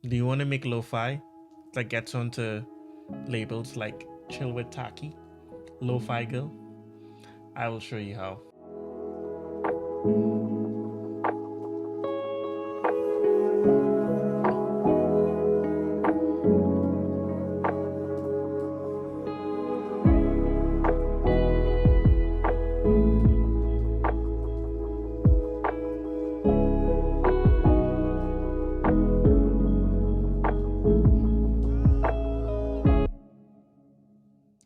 Do you want to make lo-fi that gets onto labels like Chill with Taiki, Lo-Fi Girl? I will show you how.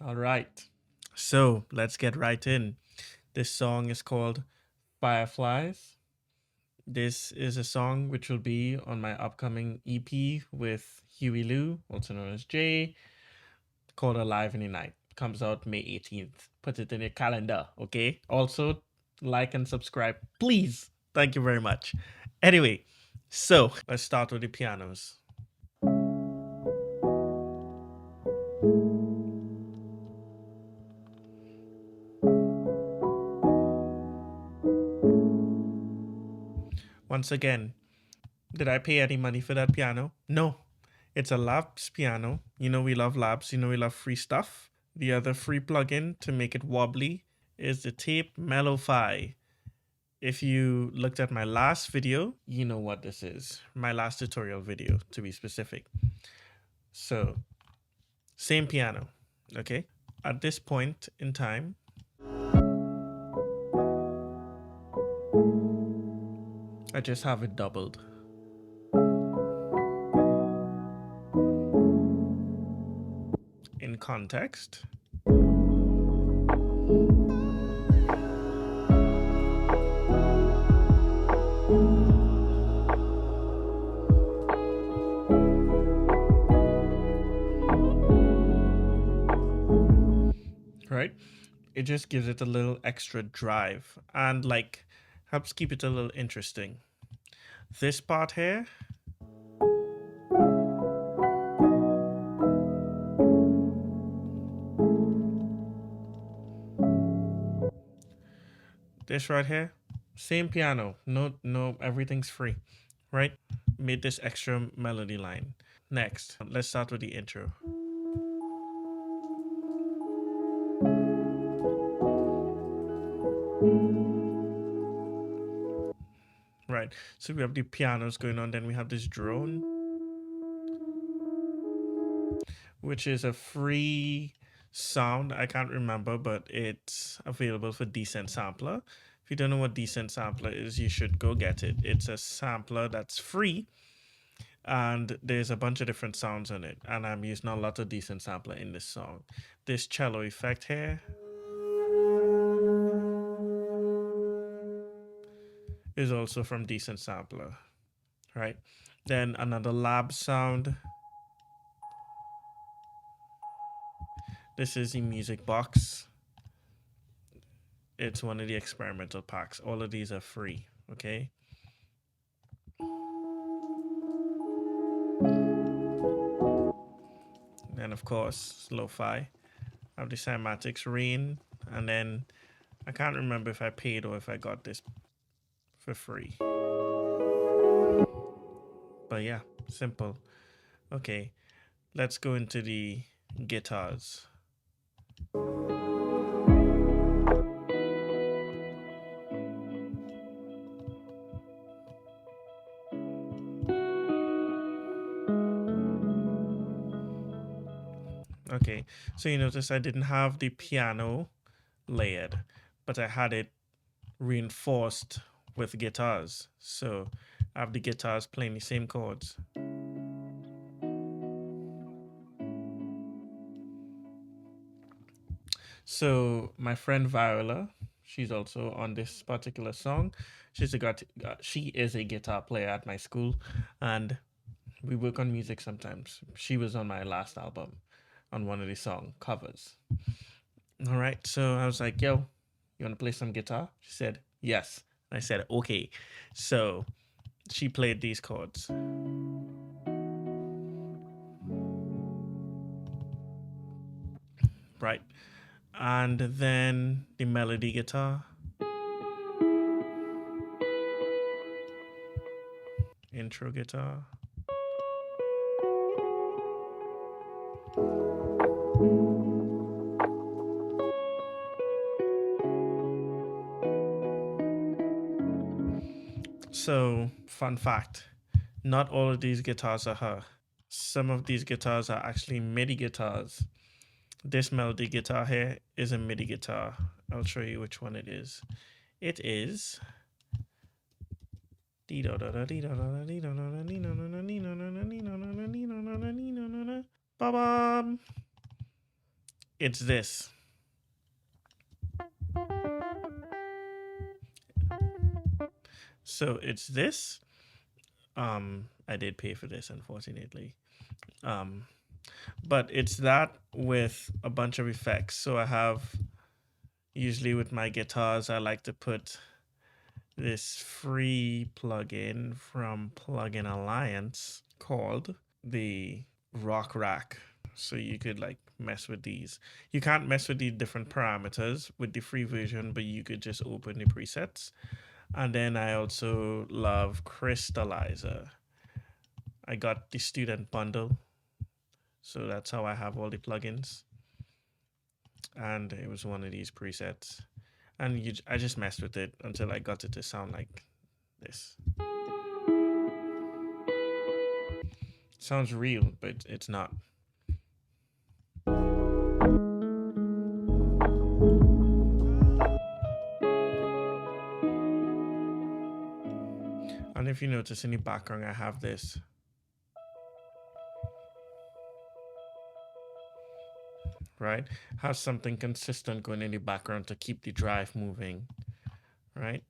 All right. So let's get right in. This song is called Fireflies. This is a song which will be on my upcoming EP with Hewie Lou, also known as Jay, called Alive in the Night. Comes out May 18th. Put it in your calendar, okay? Also, like and subscribe, please. Thank you very much. Anyway, so let's start with the pianos. Once again, did I pay any money for that piano? No. It's a Labs piano. You know we love Labs. You know we love free stuff. The other free plugin to make it wobbly is the Tape Mellow-Fi. If you looked at my last video, you know what this is. My last tutorial video, to be specific. So, same piano, okay? At this point in time, I just have it doubled. In context, right? It just gives it a little extra drive and like helps keep it a little interesting. This part here, this right here, same piano. No, everything's free, right? Made this extra melody line. Next, let's start with the intro. Right, so we have the pianos going on, then we have this drone, which is a free sound. I can't remember, but it's available for Decent Sampler. If you don't know what Decent Sampler is, you should go get it. It's a sampler that's free, and there's a bunch of different sounds on it, and I'm using a lot of Decent Sampler in this song. This cello effect here is also from Decent Sampler, right? Then another lab sound. This is the music box. It's one of the experimental packs. All of these are free, okay? And of course, lo-fi. I have the cymatics rain, and then I can't remember if I paid or if I got this for free. But yeah, simple. Okay, let's go into the guitars. Okay, so you notice I didn't have the piano layered, but I had it reinforced with guitars. So I have the guitars playing the same chords. So my friend Viola, she's also on this particular song. She is a guitar player at my school, and we work on music sometimes. She was on my last album on one of the song covers. All right, so I was like, yo, you want to play some guitar? She said, yes. I said, okay. So she played these chords. Right. And then the melody guitar. Intro guitar. So, fun fact, not all of these guitars are her. Some of these guitars are actually MIDI guitars. This melody guitar here is a MIDI guitar. I'll show you which one it is. It is. It's this. So it's this. I did pay for this, unfortunately. Um, but it's that with a bunch of effects. So I have, usually with my guitars, I like to put this free plugin from Plugin Alliance called the Rock Rack. So you could like mess with these. You can't mess with the different parameters with the free version, but you could just open the presets. And then I also love Crystallizer. I got the student bundle, so that's how I have all the plugins. And it was one of these presets, and I just messed with it until I got it to sound like this. Sounds real, but it's not. And if you notice in the background, I have this. Right? Have something consistent going in the background to keep the drive moving. Right?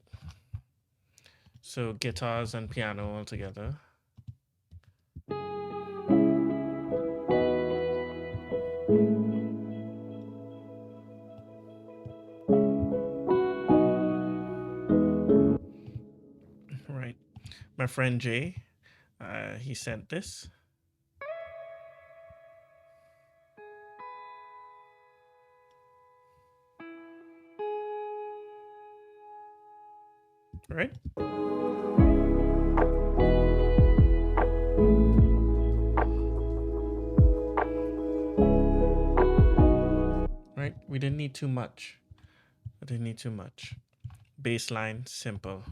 So guitars and piano all together. Right. My friend Jay, he sent this. Right? Right? We didn't need too much. I didn't need too much. Bass line, simple.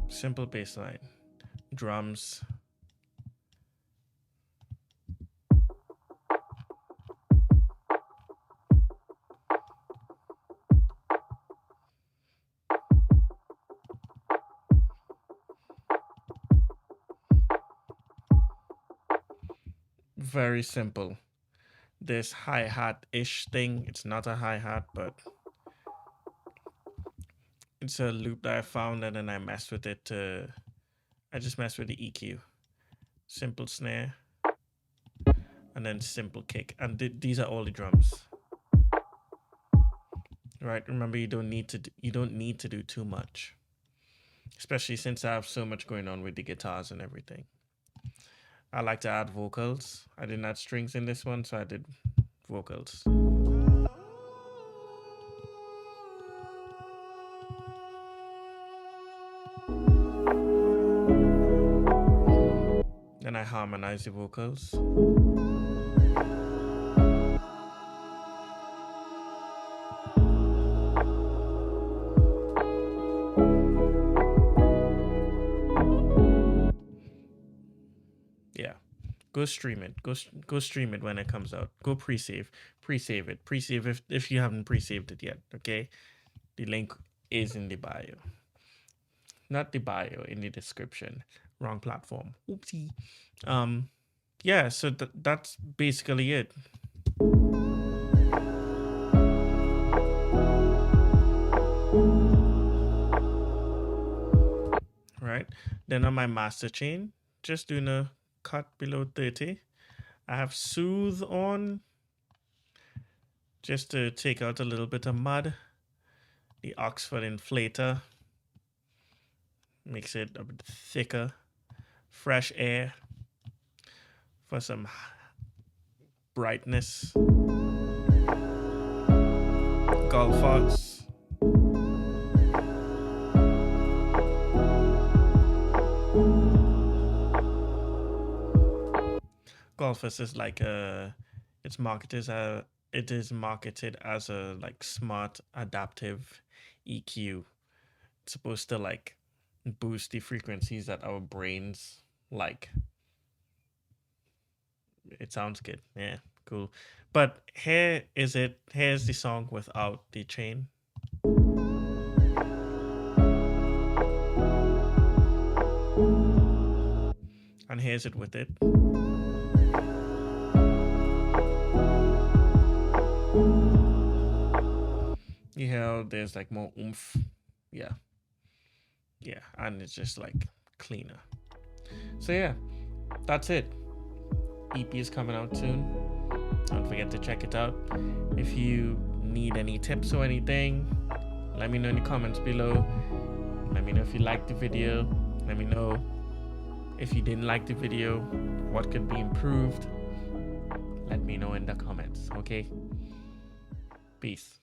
Simple bass line. Drums. Very simple. This hi-hat-ish thing, it's not a hi-hat, but it's a loop that I found, and then I messed with it I just messed with the EQ. Simple snare, and then simple kick. And these are all the drums. Right? Remember, you don't need to do too much. Especially since I have so much going on with the guitars and everything. I like to add vocals. I didn't add strings in this one, so I did vocals. Then I harmonize the vocals. Yeah. Go stream it. Go stream it when it comes out. Go pre-save it. Pre-save if you haven't pre-saved it yet. Okay, the link is in the bio, not the bio, in the description. Wrong platform. Oopsie. Yeah. So that's basically it. Right. Then on my master chain, just doing a cut below 30. I have soothe on just to take out a little bit of mud. The Oxford inflator makes it a bit thicker. Fresh air for some brightness. Golf fox. Golfers is like it is marketed as a like smart adaptive EQ. It's supposed to like boost the frequencies that our brains like. It sounds good. Yeah, cool. But here's the song without the chain. And here's it with it. You hear there's like more oomph. Yeah. Yeah. And it's just like cleaner. So yeah, that's it. EP is coming out soon. Don't forget to check it out. If you need any tips or anything, let me know in the comments below. Let me know if you liked the video. Let me know if you didn't like the video, what could be improved. Let me know in the comments, okay? Peace.